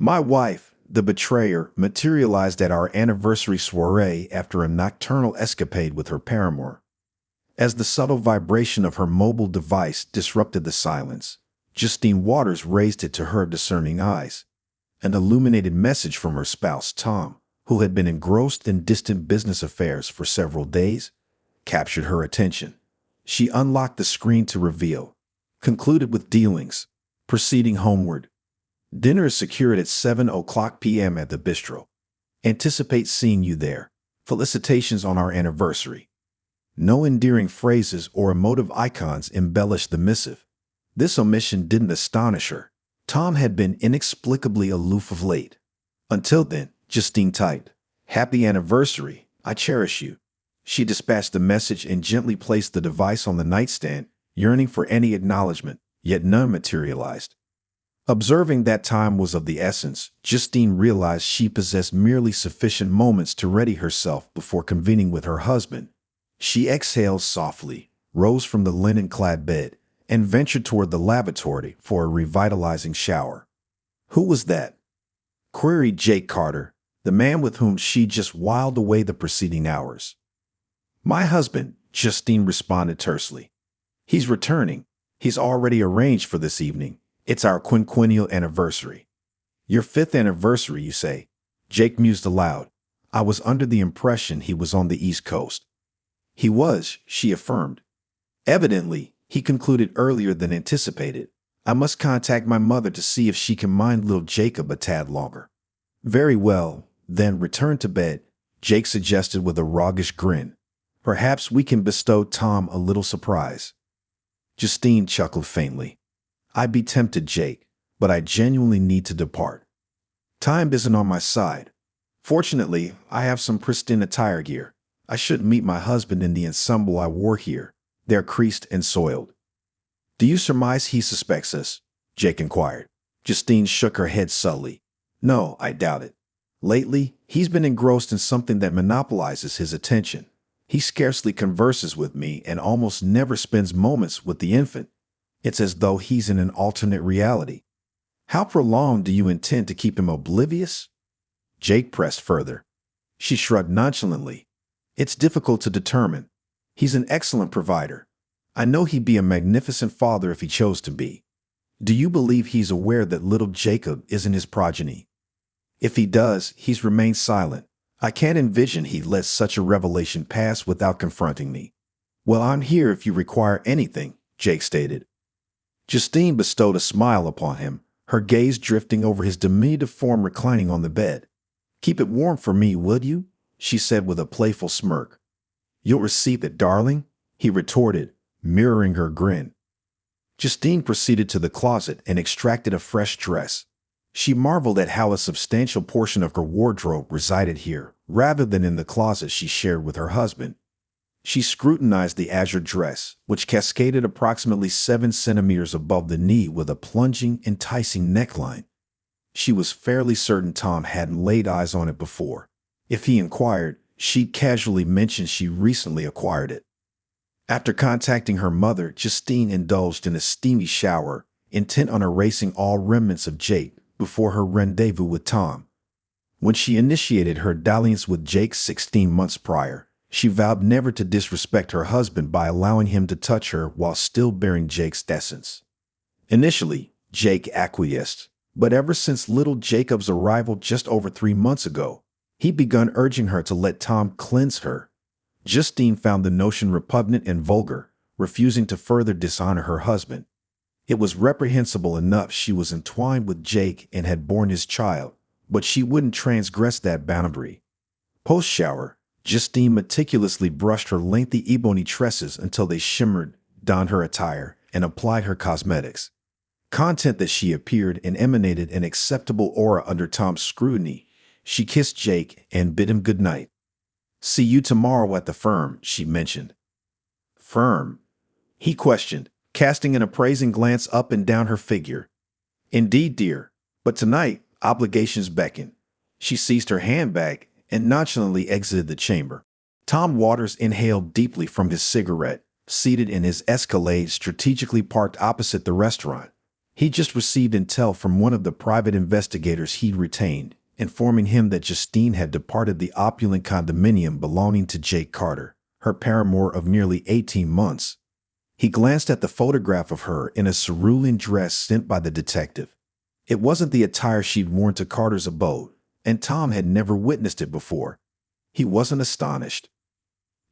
My wife, the betrayer, materialized at our anniversary soiree after a nocturnal escapade with her paramour. As the subtle vibration of her mobile device disrupted the silence, Justine Waters raised it to her discerning eyes. An illuminated message from her spouse, Tom, who had been engrossed in distant business affairs for several days, captured her attention. She unlocked the screen to reveal, concluded with dealings, proceeding homeward. Dinner is secured at 7 p.m. at the bistro. Anticipate seeing you there. Felicitations on our anniversary. No endearing phrases or emotive icons embellished the missive. This omission didn't astonish her. Tom had been inexplicably aloof of late. Until then, Justine typed, "Happy anniversary. I cherish you." She dispatched the message and gently placed the device on the nightstand, yearning for any acknowledgement, yet none materialized. Observing that time was of the essence, Justine realized she possessed merely sufficient moments to ready herself before convening with her husband. She exhaled softly, rose from the linen-clad bed, and ventured toward the lavatory for a revitalizing shower. "Who was that?" queried Jake Carter, the man with whom she just whiled away the preceding hours. "My husband," Justine responded tersely. "He's returning. He's already arranged for this evening. It's our quinquennial anniversary." "Your 5th anniversary, you say?" Jake mused aloud. "I was under the impression he was on the East Coast." "He was," she affirmed. "Evidently, he concluded earlier than anticipated. I must contact my mother to see if she can mind little Jacob a tad longer." "Very well, then return to bed," Jake suggested with a roguish grin. "Perhaps we can bestow Tom a little surprise." Justine chuckled faintly. "I'd be tempted, Jake, but I genuinely need to depart. Time isn't on my side. Fortunately, I have some pristine attire gear. I shouldn't meet my husband in the ensemble I wore here. They're creased and soiled." "Do you surmise he suspects us?" Jake inquired. Justine shook her head subtly. "No, I doubt it. Lately, he's been engrossed in something that monopolizes his attention. He scarcely converses with me and almost never spends moments with the infant. It's as though he's in an alternate reality." "How prolonged do you intend to keep him oblivious?" Jake pressed further. She shrugged nonchalantly. "It's difficult to determine. He's an excellent provider. I know he'd be a magnificent father if he chose to be. Do you believe he's aware that little Jacob isn't his progeny? If he does, he's remained silent. I can't envision he'd let such a revelation pass without confronting me." "Well, I'm here if you require anything," Jake stated. Justine bestowed a smile upon him, her gaze drifting over his diminutive form reclining on the bed. "Keep it warm for me, would you?" she said with a playful smirk. "You'll receive it, darling," he retorted, mirroring her grin. Justine proceeded to the closet and extracted a fresh dress. She marveled at how a substantial portion of her wardrobe resided here, rather than in the closet she shared with her husband. She scrutinized the azure dress, which cascaded approximately 7 centimeters above the knee with a plunging, enticing neckline. She was fairly certain Tom hadn't laid eyes on it before. If he inquired, she'd casually mention she recently acquired it. After contacting her mother, Justine indulged in a steamy shower, intent on erasing all remnants of Jake before her rendezvous with Tom. When she initiated her dalliance with Jake 16 months prior, she vowed never to disrespect her husband by allowing him to touch her while still bearing Jake's essence. Initially, Jake acquiesced, but ever since little Jacob's arrival just over 3 months ago, he'd begun urging her to let Tom cleanse her. Justine found the notion repugnant and vulgar, refusing to further dishonor her husband. It was reprehensible enough she was entwined with Jake and had borne his child, but she wouldn't transgress that boundary. Post-shower, Justine meticulously brushed her lengthy ebony tresses until they shimmered, donned her attire, and applied her cosmetics. Content that she appeared and emanated an acceptable aura under Tom's scrutiny, she kissed Jake and bid him good night. "See you tomorrow at the firm," she mentioned. "Firm?" he questioned, casting an appraising glance up and down her figure. "Indeed, dear, but tonight obligations beckon." She seized her handbag and nonchalantly exited the chamber. Tom Waters inhaled deeply from his cigarette, seated in his Escalade strategically parked opposite the restaurant. He just received intel from one of the private investigators he'd retained, informing him that Justine had departed the opulent condominium belonging to Jake Carter, her paramour of nearly 18 months. He glanced at the photograph of her in a cerulean dress sent by the detective. It wasn't the attire she'd worn to Carter's abode, and Tom had never witnessed it before. He wasn't astonished.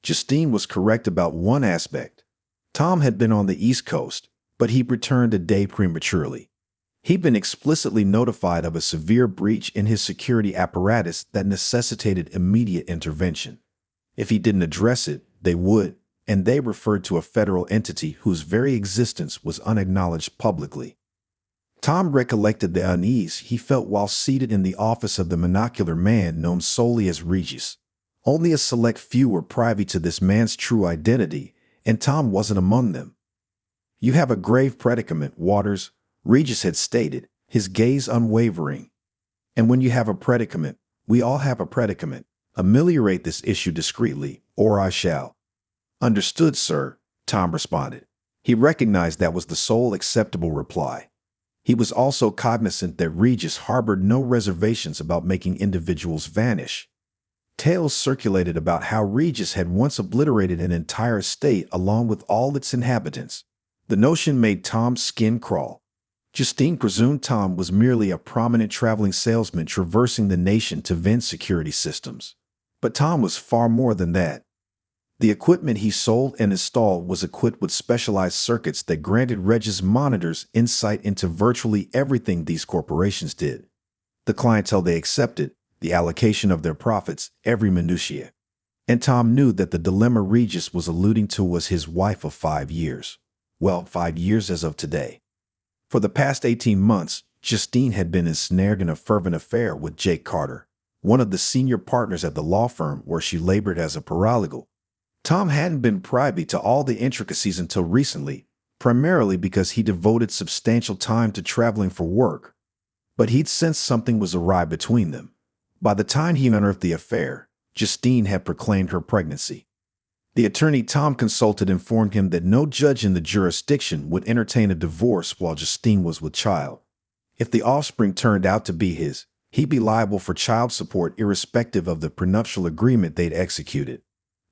Justine was correct about one aspect. Tom had been on the East Coast, but he'd returned a day prematurely. He'd been explicitly notified of a severe breach in his security apparatus that necessitated immediate intervention. If he didn't address it, they would, and they referred to a federal entity whose very existence was unacknowledged publicly. Tom recollected the unease he felt while seated in the office of the monocular man known solely as Regis. Only a select few were privy to this man's true identity, and Tom wasn't among them. "You have a grave predicament, Waters," Regis had stated, his gaze unwavering. "And when you have a predicament, we all have a predicament. Ameliorate this issue discreetly, or I shall." "Understood, sir," Tom responded. He recognized that was the sole acceptable reply. He was also cognizant that Regis harbored no reservations about making individuals vanish. Tales circulated about how Regis had once obliterated an entire estate along with all its inhabitants. The notion made Tom's skin crawl. Justine presumed Tom was merely a prominent traveling salesman traversing the nation to vend security systems. But Tom was far more than that. The equipment he sold and installed was equipped with specialized circuits that granted Regis monitors insight into virtually everything these corporations did. The clientele they accepted, the allocation of their profits, every minutiae. And Tom knew that the dilemma Regis was alluding to was his wife of 5 years. Well, 5 years as of today. For the past 18 months, Justine had been ensnared in a fervent affair with Jake Carter, one of the senior partners at the law firm where she labored as a paralegal. Tom hadn't been privy to all the intricacies until recently, primarily because he devoted substantial time to traveling for work. But he'd sensed something was awry between them. By the time he unearthed the affair, Justine had proclaimed her pregnancy. The attorney Tom consulted informed him that no judge in the jurisdiction would entertain a divorce while Justine was with child. If the offspring turned out to be his, he'd be liable for child support irrespective of the prenuptial agreement they'd executed.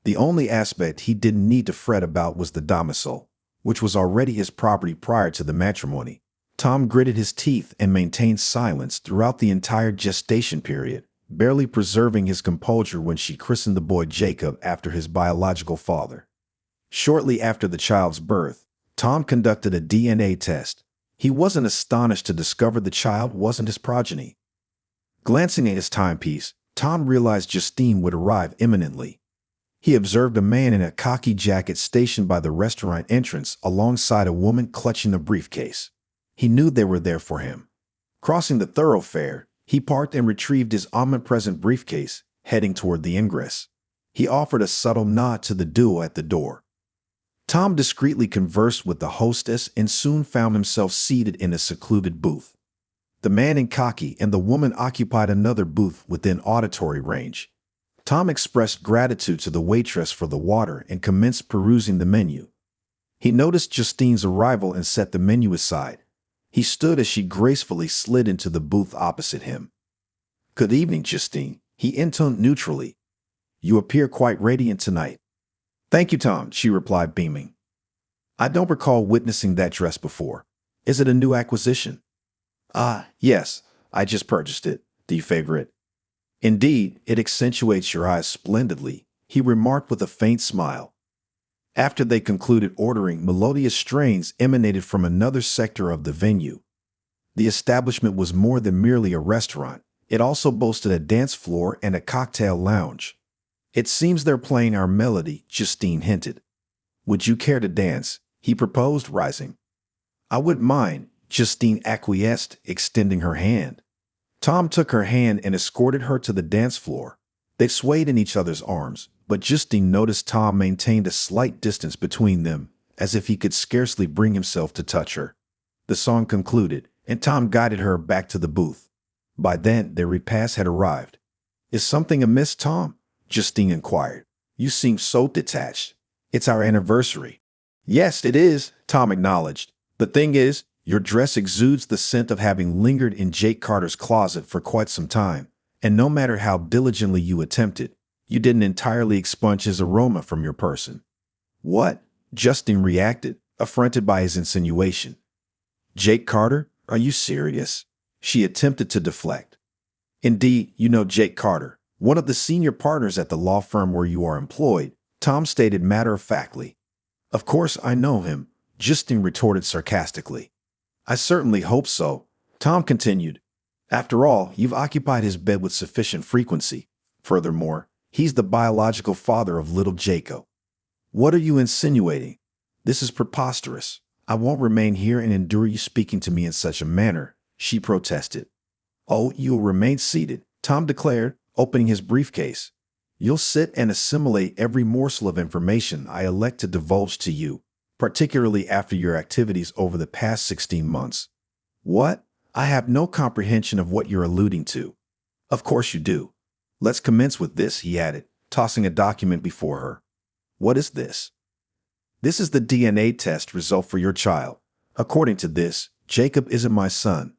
The only aspect he didn't need to fret about was the domicile, which was already his property prior to the matrimony. Tom gritted his teeth and maintained silence throughout the entire gestation period, barely preserving his composure when she christened the boy Jacob after his biological father. Shortly after the child's birth, Tom conducted a DNA test. He wasn't astonished to discover the child wasn't his progeny. Glancing at his timepiece, Tom realized Justine would arrive imminently. He observed a man in a khaki jacket stationed by the restaurant entrance alongside a woman clutching a briefcase. He knew they were there for him. Crossing the thoroughfare, he parked and retrieved his omnipresent briefcase, heading toward the ingress. He offered a subtle nod to the duo at the door. Tom discreetly conversed with the hostess and soon found himself seated in a secluded booth. The man in khaki and the woman occupied another booth within auditory range. Tom expressed gratitude to the waitress for the water and commenced perusing the menu. He noticed Justine's arrival and set the menu aside. He stood as she gracefully slid into the booth opposite him. "Good evening, Justine," he intoned neutrally. "You appear quite radiant tonight." "Thank you, Tom," she replied, beaming. "I don't recall witnessing that dress before. Is it a new acquisition?" "Ah, yes, I just purchased it. Do you favor it?" "Indeed, it accentuates your eyes splendidly," he remarked with a faint smile. After they concluded ordering, melodious strains emanated from another sector of the venue. The establishment was more than merely a restaurant. It also boasted a dance floor and a cocktail lounge. "It seems they're playing our melody," Justine hinted. "Would you care to dance?" he proposed, rising. "I wouldn't mind," Justine acquiesced, extending her hand. Tom took her hand and escorted her to the dance floor. They swayed in each other's arms, but Justine noticed Tom maintained a slight distance between them, as if he could scarcely bring himself to touch her. The song concluded, and Tom guided her back to the booth. By then, their repast had arrived. "Is something amiss, Tom?" Justine inquired. "You seem so detached." "It's our anniversary." "Yes, it is," Tom acknowledged. "The thing is, Your dress exudes the scent of having lingered in Jake Carter's closet for quite some time, and no matter how diligently you attempted, you didn't entirely expunge his aroma from your person. What? Justine reacted, affronted by his insinuation. Jake Carter? Are you serious? She attempted to deflect. Indeed, you know Jake Carter, one of the senior partners at the law firm where you are employed, Tom stated matter-of-factly. Of course I know him, Justine retorted sarcastically. I certainly hope so, Tom continued. After all, you've occupied his bed with sufficient frequency. Furthermore, he's the biological father of little Jacob. What are you insinuating? This is preposterous. I won't remain here and endure you speaking to me in such a manner, she protested. Oh, you'll remain seated, Tom declared, opening his briefcase. You'll sit and assimilate every morsel of information I elect to divulge to you, particularly after your activities over the past 16 months. What? I have no comprehension of what you're alluding to. Of course you do. Let's commence with this, he added, tossing a document before her. What is this? This is the DNA test result for your child. According to this, Jacob isn't my son.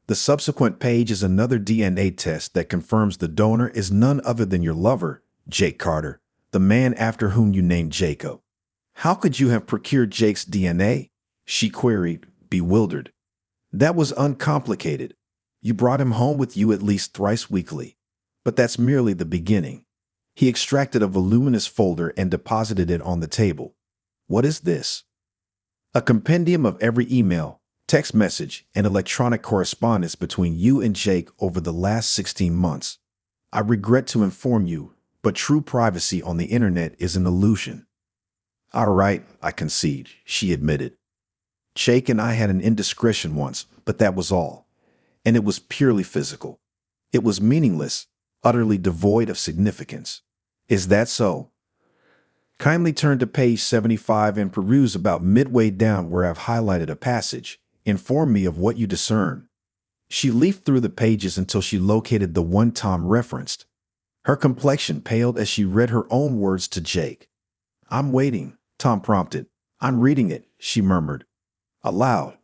The subsequent page is another DNA test that confirms the donor is none other than your lover, Jake Carter, the man after whom you named Jacob. How could you have procured Jake's DNA? She queried, bewildered. That was uncomplicated. You brought him home with you at least thrice weekly. But that's merely the beginning. He extracted a voluminous folder and deposited it on the table. What is this? A compendium of every email, text message, and electronic correspondence between you and Jake over the last 16 months. I regret to inform you, but true privacy on the internet is an illusion. All right, I concede, she admitted. Jake and I had an indiscretion once, but that was all. And it was purely physical. It was meaningless, utterly devoid of significance. Is that so? Kindly turn to page 75 and peruse about midway down where I've highlighted a passage. Inform me of what you discern. She leafed through the pages until she located the one Tom referenced. Her complexion paled as she read her own words to Jake. I'm waiting, Tom prompted. I'm reading it, she murmured. Aloud.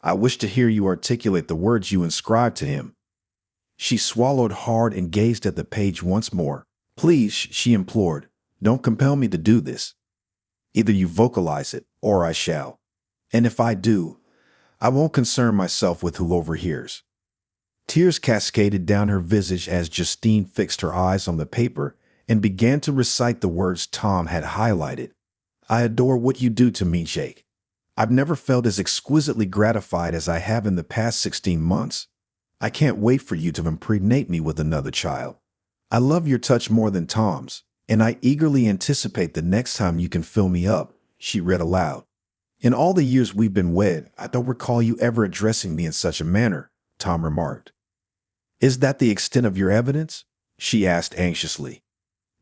I wish to hear you articulate the words you inscribed to him. She swallowed hard and gazed at the page once more. Please, she implored, don't compel me to do this. Either you vocalize it, or I shall. And if I do, I won't concern myself with who overhears. Tears cascaded down her visage as Justine fixed her eyes on the paper and began to recite the words Tom had highlighted. I adore what you do to me, Jake. I've never felt as exquisitely gratified as I have in the past 16 months. I can't wait for you to impregnate me with another child. I love your touch more than Tom's, and I eagerly anticipate the next time you can fill me up, she read aloud. In all the years we've been wed, I don't recall you ever addressing me in such a manner, Tom remarked. Is that the extent of your evidence? She asked anxiously.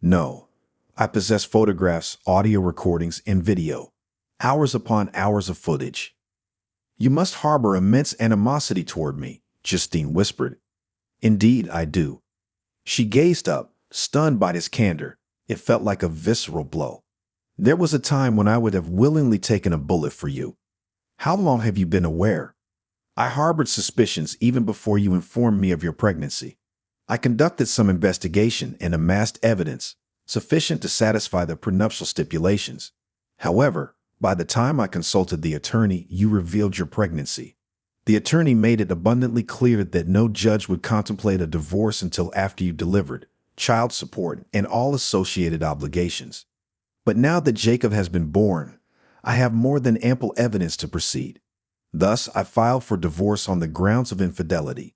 No. I possess photographs, audio recordings, and video. Hours upon hours of footage. You must harbor immense animosity toward me, Justine whispered. Indeed, I do. She gazed up, stunned by his candor. It felt like a visceral blow. There was a time when I would have willingly taken a bullet for you. How long have you been aware? I harbored suspicions even before you informed me of your pregnancy. I conducted some investigation and amassed evidence, sufficient to satisfy the prenuptial stipulations. However, by the time I consulted the attorney, you revealed your pregnancy. The attorney made it abundantly clear that no judge would contemplate a divorce until after you delivered, child support, and all associated obligations. But now that Jacob has been born, I have more than ample evidence to proceed. Thus, I filed for divorce on the grounds of infidelity.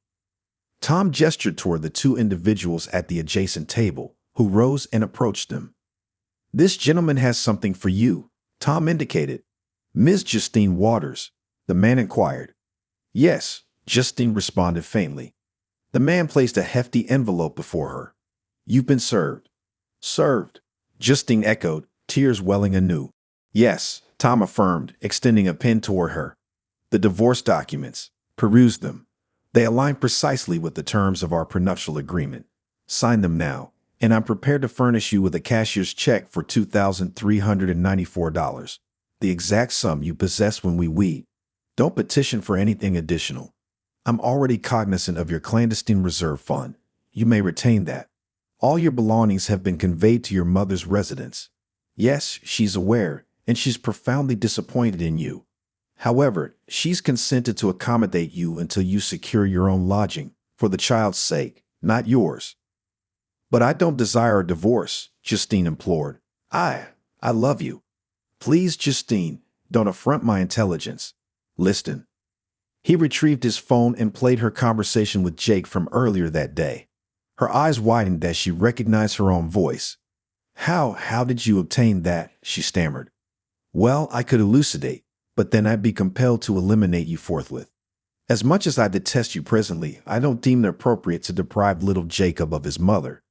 Tom gestured toward the two individuals at the adjacent table, who rose and approached them. This gentleman has something for you, Tom indicated. Ms. Justine Waters, the man inquired. Yes, Justine responded faintly. The man placed a hefty envelope before her. You've been served. Served, Justine echoed, tears welling anew. Yes, Tom affirmed, extending a pen toward her. The divorce documents. Peruse them. They align precisely with the terms of our prenuptial agreement. Sign them now, and I'm prepared to furnish you with a cashier's check for $2,394, the exact sum you possessed when we wed. Don't petition for anything additional. I'm already cognizant of your clandestine reserve fund. You may retain that. All your belongings have been conveyed to your mother's residence. Yes, she's aware, and she's profoundly disappointed in you. However, she's consented to accommodate you until you secure your own lodging, for the child's sake, not yours. But I don't desire a divorce, Justine implored. I love you. Please, Justine, don't affront my intelligence. Listen. He retrieved his phone and played her conversation with Jake from earlier that day. Her eyes widened as she recognized her own voice. How did you obtain that? She stammered. Well, I could elucidate, but then I'd be compelled to eliminate you forthwith. As much as I detest you presently, I don't deem it appropriate to deprive little Jacob of his mother.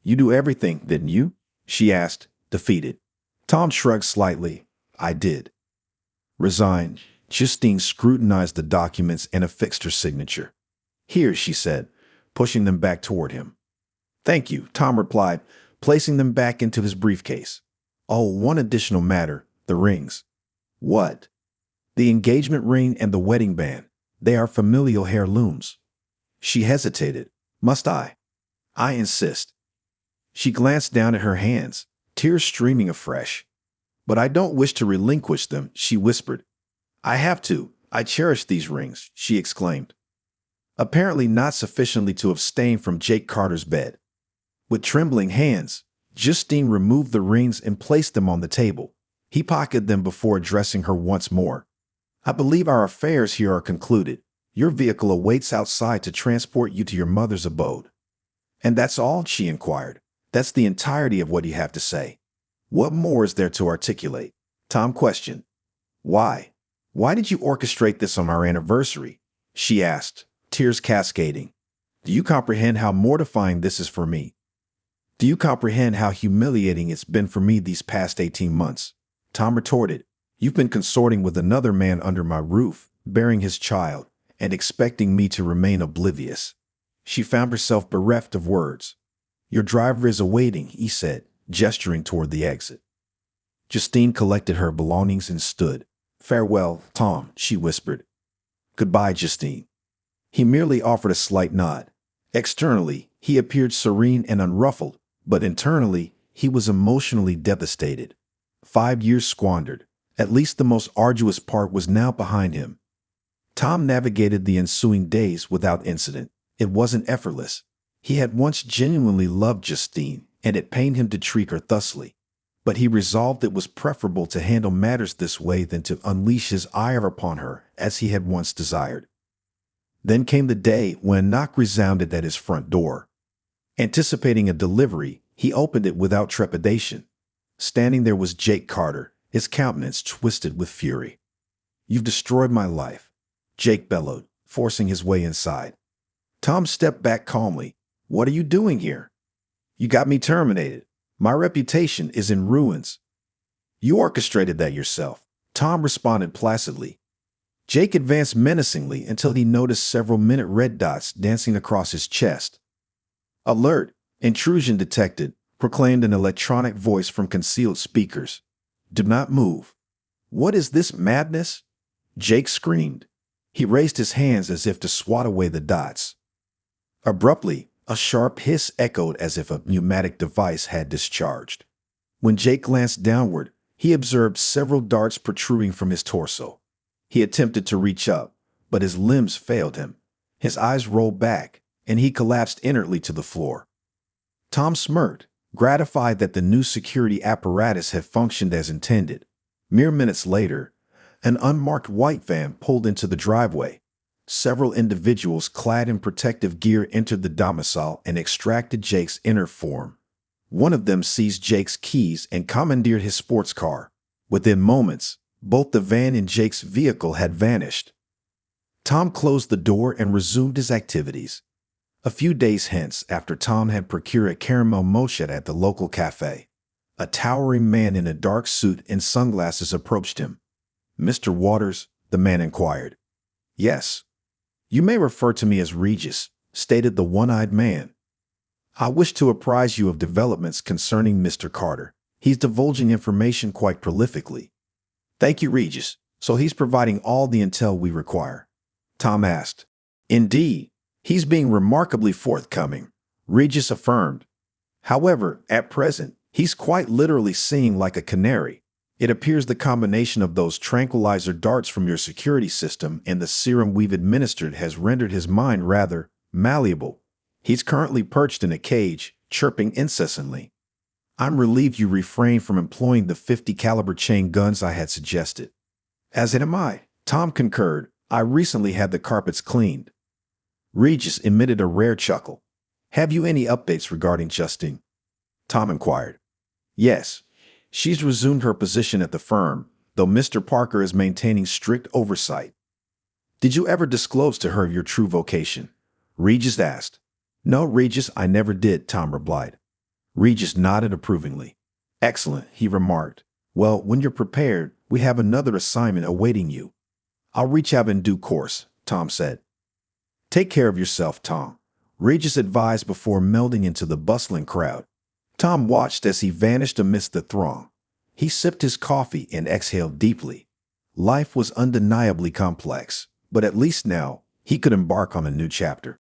You do everything, didn't you? She asked, defeated. Tom shrugged slightly. I did. Resigned, Justine scrutinized the documents and affixed her signature. Here, she said, pushing them back toward him. Thank you, Tom replied, placing them back into his briefcase. Oh, one additional matter, the rings. What? The engagement ring and the wedding band. They are familial heirlooms. She hesitated. Must I? I insist. She glanced down at her hands, tears streaming afresh. But I don't wish to relinquish them, she whispered. I have to. I cherish these rings, she exclaimed. Apparently not sufficiently to abstain from Jake Carter's bed. With trembling hands, Justine removed the rings and placed them on the table. He pocketed them before addressing her once more. I believe our affairs here are concluded. Your vehicle awaits outside to transport you to your mother's abode. And that's all? She inquired. That's the entirety of what you have to say. What more is there to articulate? Tom questioned. Why? Why did you orchestrate this on our anniversary? She asked, tears cascading. Do you comprehend how mortifying this is for me? Do you comprehend how humiliating it's been for me these past 18 months? Tom retorted. You've been consorting with another man under my roof, bearing his child, and expecting me to remain oblivious. She found herself bereft of words. Your driver is awaiting, he said, gesturing toward the exit. Justine collected her belongings and stood. Farewell, Tom, she whispered. Goodbye, Justine. He merely offered a slight nod. Externally, he appeared serene and unruffled, but internally, he was emotionally devastated. 5 years squandered. At least the most arduous part was now behind him. Tom navigated the ensuing days without incident. It wasn't effortless. He had once genuinely loved Justine, and it pained him to treat her thusly. But he resolved it was preferable to handle matters this way than to unleash his ire upon her as he had once desired. Then came the day when a knock resounded at his front door. Anticipating a delivery, he opened it without trepidation. Standing there was Jake Carter, his countenance twisted with fury. You've destroyed my life, Jake bellowed, forcing his way inside. Tom stepped back calmly. What are you doing here? You got me terminated. My reputation is in ruins. You orchestrated that yourself, Tom responded placidly. Jake advanced menacingly until he noticed several minute red dots dancing across his chest. Alert! Intrusion detected, proclaimed an electronic voice from concealed speakers. Do not move. What is this madness? Jake screamed. He raised his hands as if to swat away the dots. Abruptly, a sharp hiss echoed as if a pneumatic device had discharged. When Jake glanced downward, he observed several darts protruding from his torso. He attempted to reach up, but his limbs failed him. His eyes rolled back, and he collapsed inertly to the floor. Tom smirked, gratified that the new security apparatus had functioned as intended. Mere minutes later, an unmarked white van pulled into the driveway. Several individuals clad in protective gear entered the domicile and extracted Jake's inner form. One of them seized Jake's keys and commandeered his sports car. Within moments, both the van and Jake's vehicle had vanished. Tom closed the door and resumed his activities. A few days hence, after Tom had procured a caramel mocha at the local cafe, a towering man in a dark suit and sunglasses approached him. Mr. Waters, the man inquired. Yes. You may refer to me as Regis, stated the one-eyed man. I wish to apprise you of developments concerning Mr. Carter. He's divulging information quite prolifically. Thank you, Regis. So he's providing all the intel we require? Tom asked. Indeed, he's being remarkably forthcoming, Regis affirmed. However, at present, he's quite literally singing like a canary. It appears the combination of those tranquilizer darts from your security system and the serum we've administered has rendered his mind rather malleable. He's currently perched in a cage, chirping incessantly. I'm relieved you refrained from employing the 50 caliber chain guns I had suggested. As am I, Tom concurred. I recently had the carpets cleaned. Regis emitted a rare chuckle. Have you any updates regarding Justine? Tom inquired. Yes. She's resumed her position at the firm, though Mr. Parker is maintaining strict oversight. Did you ever disclose to her your true vocation? Regis asked. No, Regis, I never did, Tom replied. Regis nodded approvingly. Excellent, he remarked. Well, when you're prepared, we have another assignment awaiting you. I'll reach out in due course, Tom said. Take care of yourself, Tom, Regis advised before melding into the bustling crowd. Tom watched as he vanished amidst the throng. He sipped his coffee and exhaled deeply. Life was undeniably complex, but at least now he could embark on a new chapter.